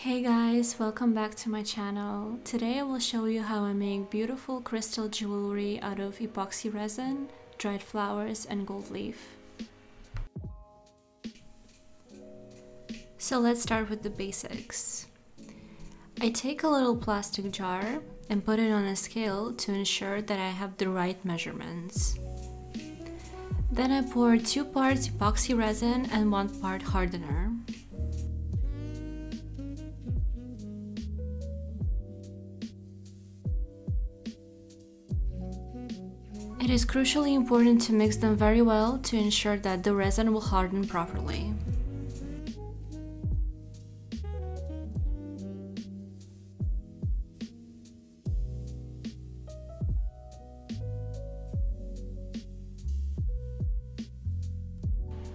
Hey guys, welcome back to my channel. Today I will show you how I make beautiful crystal jewelry out of epoxy resin, dried flowers, and gold leaf. So let's start with the basics. I take a little plastic jar and put it on a scale to ensure that I have the right measurements. Then I pour 2 parts epoxy resin and 1 part hardener. It is crucially important to mix them very well to ensure that the resin will harden properly.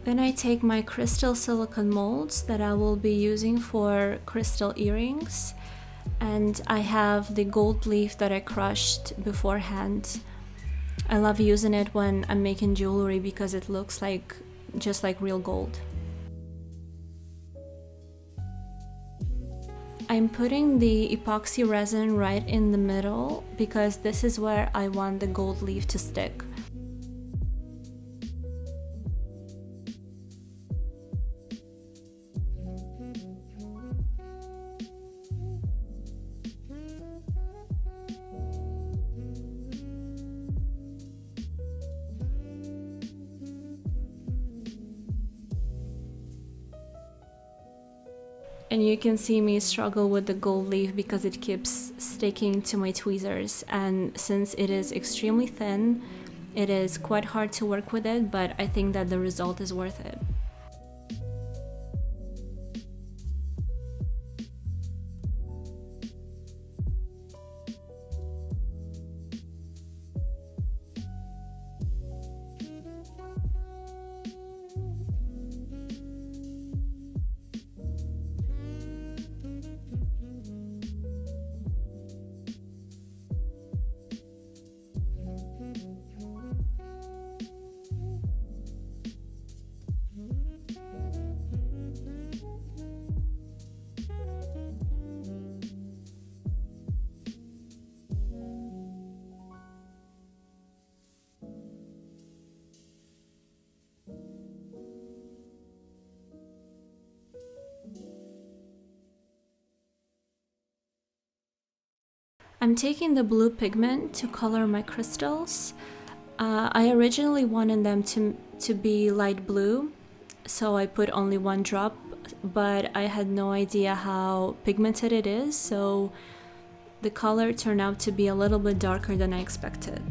Then I take my crystal silicone molds that I will be using for crystal earrings, and I have the gold leaf that I crushed beforehand. I love using it when I'm making jewelry because it looks just like real gold. I'm putting the epoxy resin right in the middle because this is where I want the gold leaf to stick. And you can see me struggle with the gold leaf because it keeps sticking to my tweezers, and since it is extremely thin, it is quite hard to work with it, but I think that the result is worth it. I'm taking the blue pigment to color my crystals. I originally wanted them to be light blue, so I put only 1 drop, but I had no idea how pigmented it is, so the color turned out to be a little bit darker than I expected.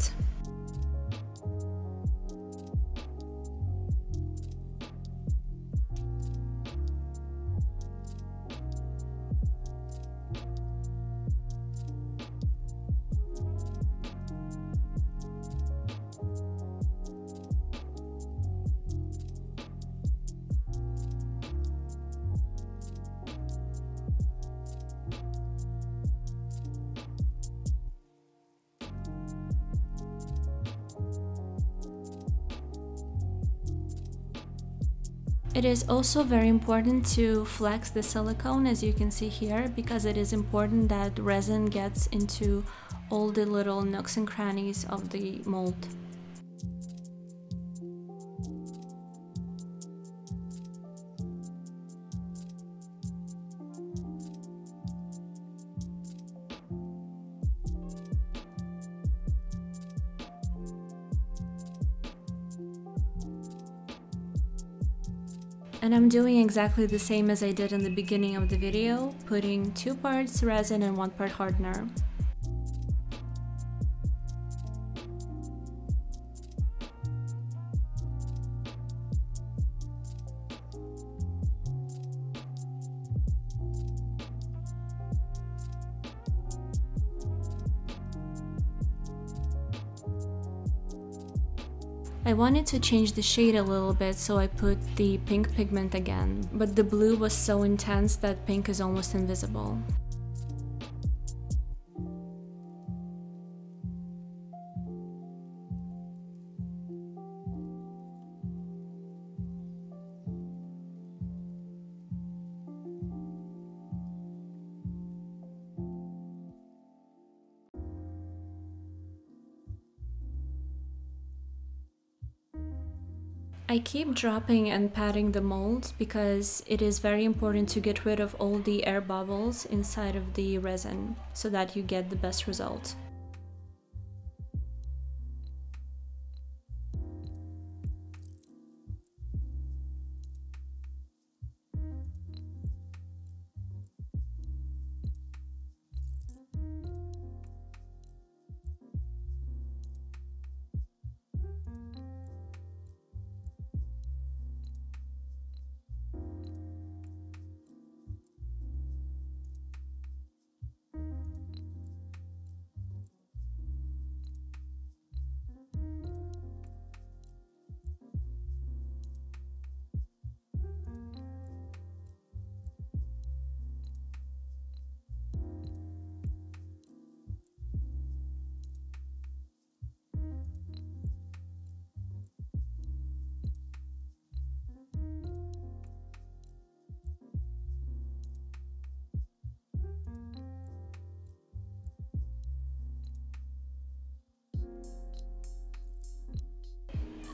It is also very important to flex the silicone, as you can see here, because it is important that resin gets into all the little nooks and crannies of the mold. And I'm doing exactly the same as I did in the beginning of the video, putting 2 parts resin and 1 part hardener. I wanted to change the shade a little bit, so I put the pink pigment again, but the blue was so intense that pink is almost invisible. I keep dropping and patting the mold because it is very important to get rid of all the air bubbles inside of the resin so that you get the best result.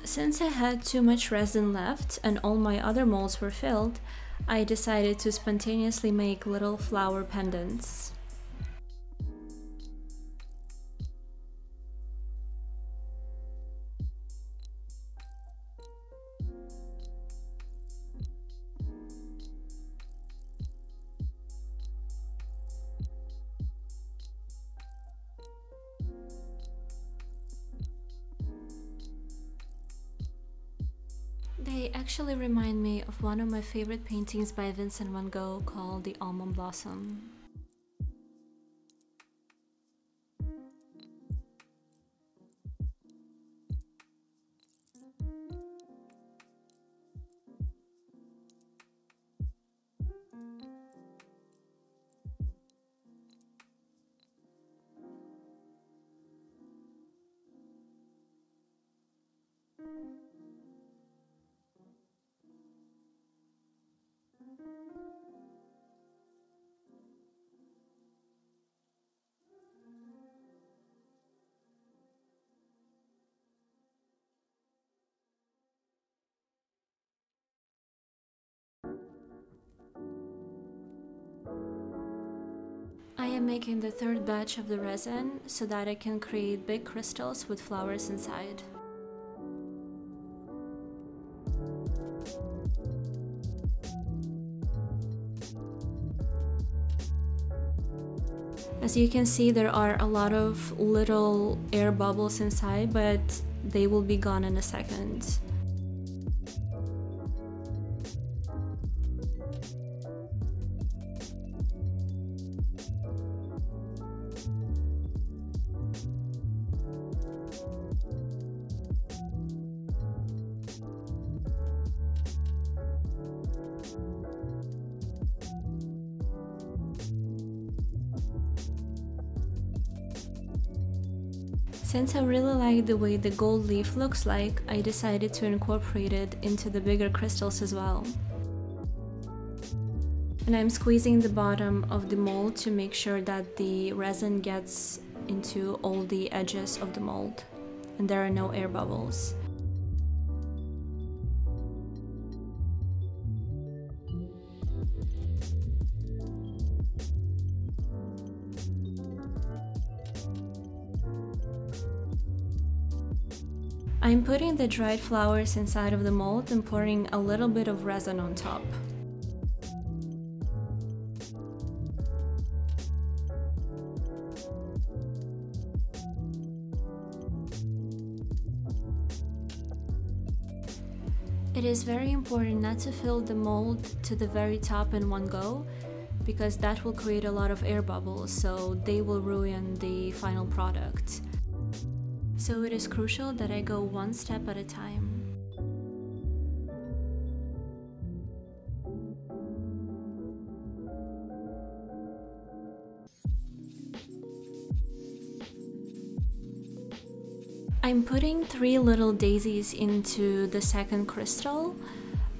Since I had too much resin left and all my other molds were filled, I decided to spontaneously make little flower pendants. They actually remind me of one of my favorite paintings by Vincent van Gogh called the Almond Blossom. I am making the third batch of the resin so that I can create big crystals with flowers inside. As you can see, there are a lot of little air bubbles inside, but they will be gone in a second. Since I really like the way the gold leaf looks like, I decided to incorporate it into the bigger crystals as well. And I'm squeezing the bottom of the mold to make sure that the resin gets into all the edges of the mold and there are no air bubbles. I'm putting the dried flowers inside of the mold and pouring a little bit of resin on top. It is very important not to fill the mold to the very top in one go, because that will create a lot of air bubbles, so they will ruin the final product. So it is crucial that I go one step at a time. I'm putting 3 little daisies into the second crystal.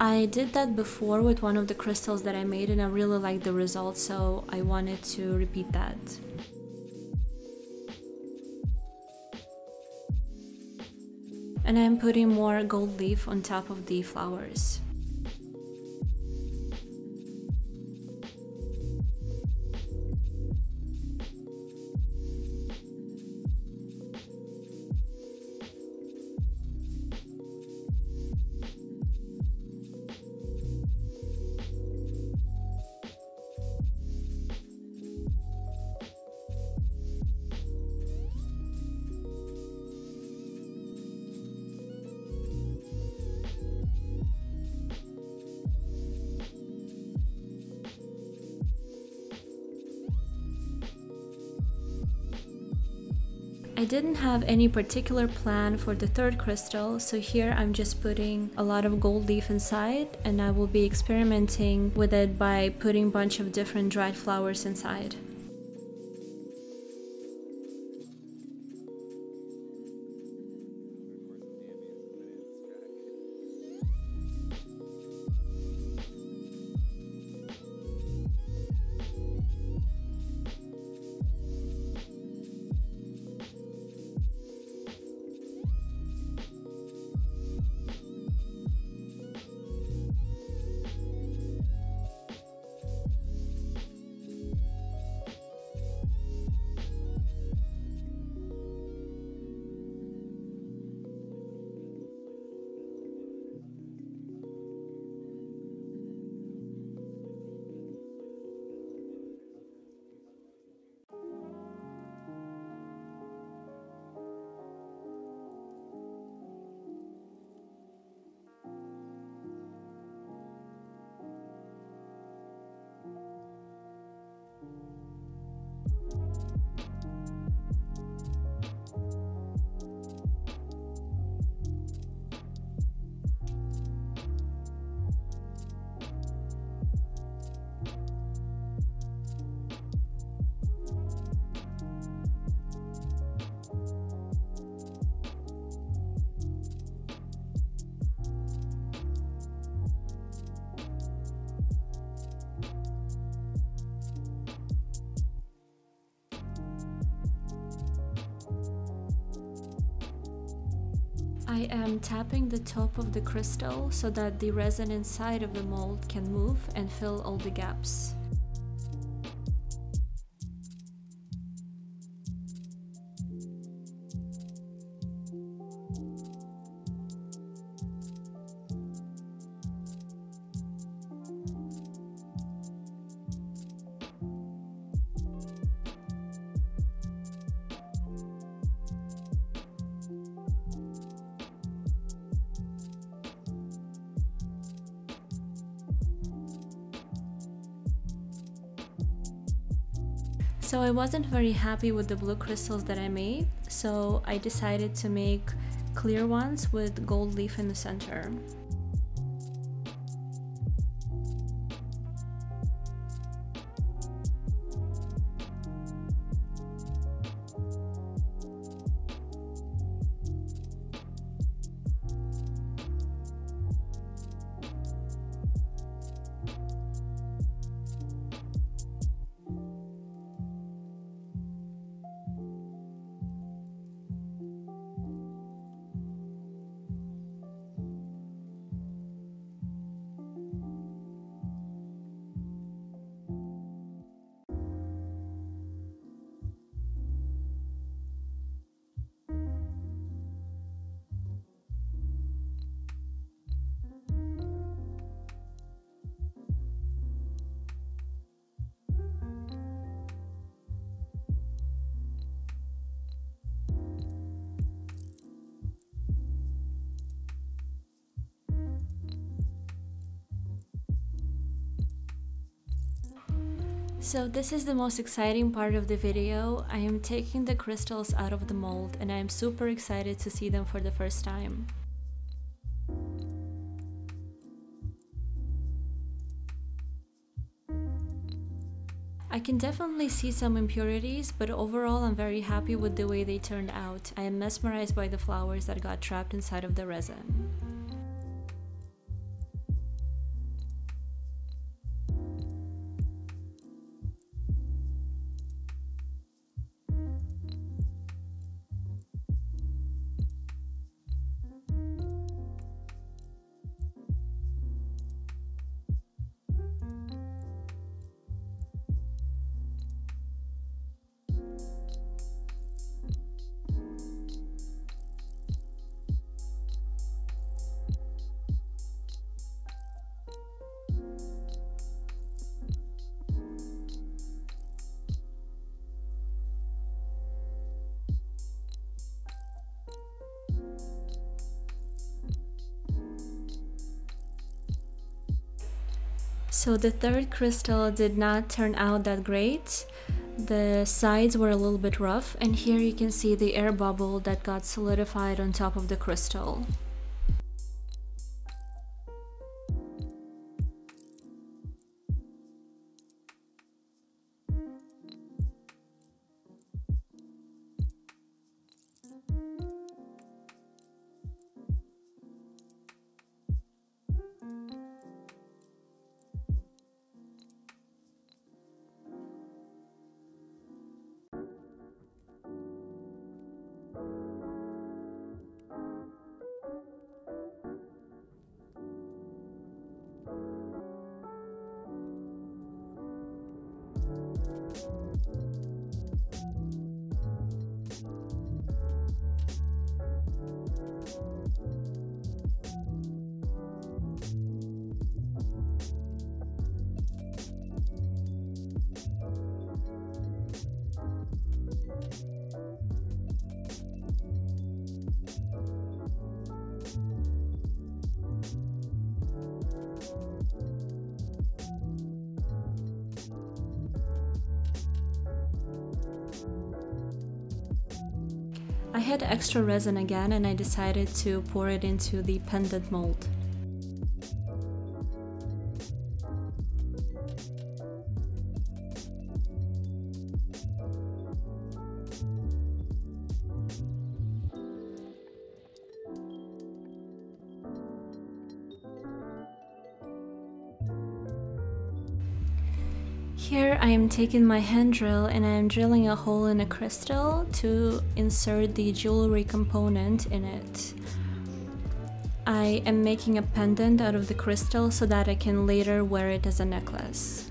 I did that before with one of the crystals that I made and I really liked the result, so I wanted to repeat that. and I'm putting more gold leaf on top of the flowers. I didn't have any particular plan for the third crystal, so here I'm just putting a lot of gold leaf inside, and I will be experimenting with it by putting a bunch of different dried flowers inside. I am tapping the top of the crystal so that the resin inside of the mold can move and fill all the gaps. So I wasn't very happy with the blue crystals that I made, so I decided to make clear ones with gold leaf in the center. So this is the most exciting part of the video. I am taking the crystals out of the mold and I am super excited to see them for the first time. I can definitely see some impurities, but overall I'm very happy with the way they turned out. I am mesmerized by the flowers that got trapped inside of the resin. So the third crystal did not turn out that great. The sides were a little bit rough, and here you can see the air bubble that got solidified on top of the crystal. I had extra resin again, and I decided to pour it into the pendant mold. Here I am taking my hand drill and I am drilling a hole in a crystal to insert the jewelry component in it. I am making a pendant out of the crystal so that I can later wear it as a necklace.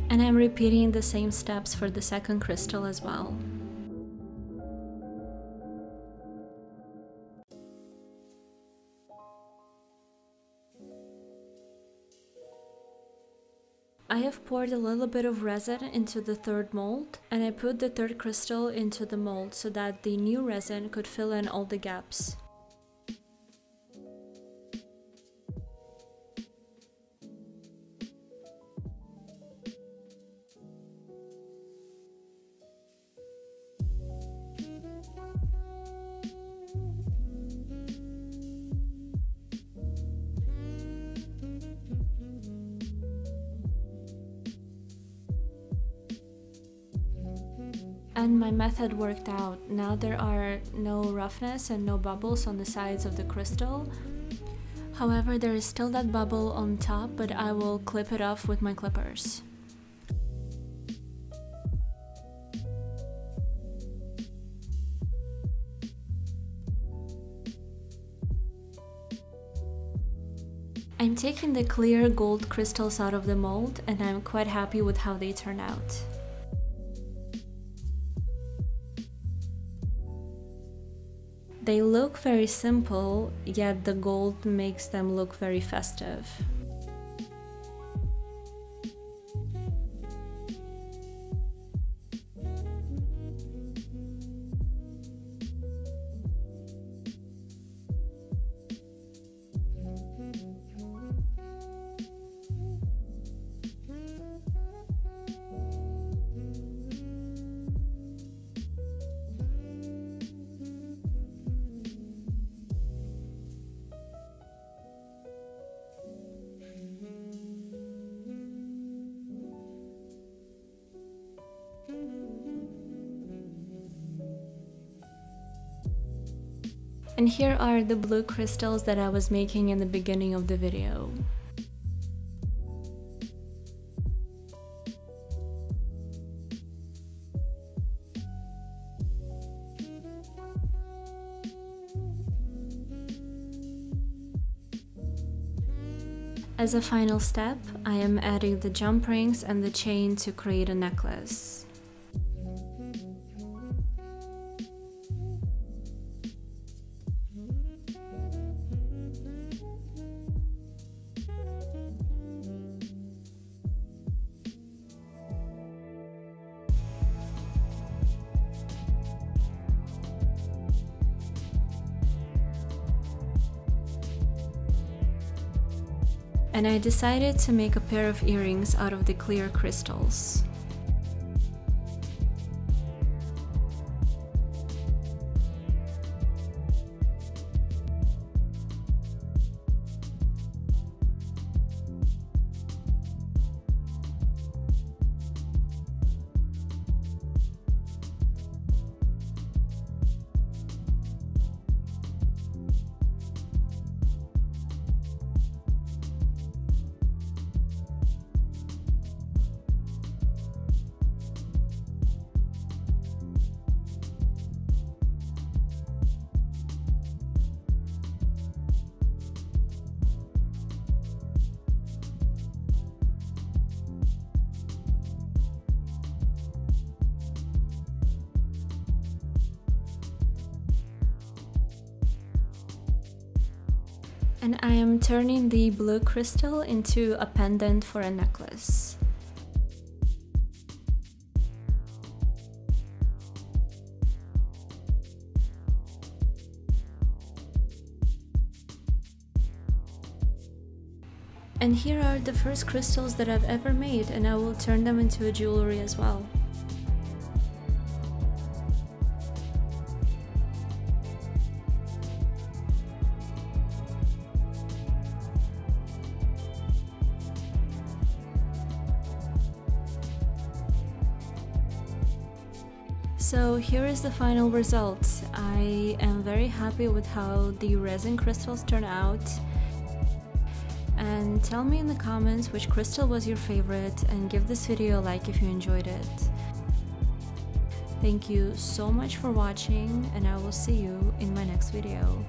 And I'm repeating the same steps for the second crystal as well. I have poured a little bit of resin into the third mold, and I put the third crystal into the mold so that the new resin could fill in all the gaps. And my method worked out. Now there are no roughness and no bubbles on the sides of the crystal. However, there is still that bubble on top, but I will clip it off with my clippers. I'm taking the clear gold crystals out of the mold, and I'm quite happy with how they turn out. They look very simple, yet the gold makes them look very festive. And here are the blue crystals that I was making in the beginning of the video. As a final step, I am adding the jump rings and the chain to create a necklace. And I decided to make a pair of earrings out of the clear crystals. And I am turning the blue crystal into a pendant for a necklace. And here are the first crystals that I've ever made, and I will turn them into a jewelry as well. So here is the final result. I am very happy with how the resin crystals turn out. And tell me in the comments which crystal was your favorite, and give this video a like if you enjoyed it. Thank you so much for watching, and I will see you in my next video.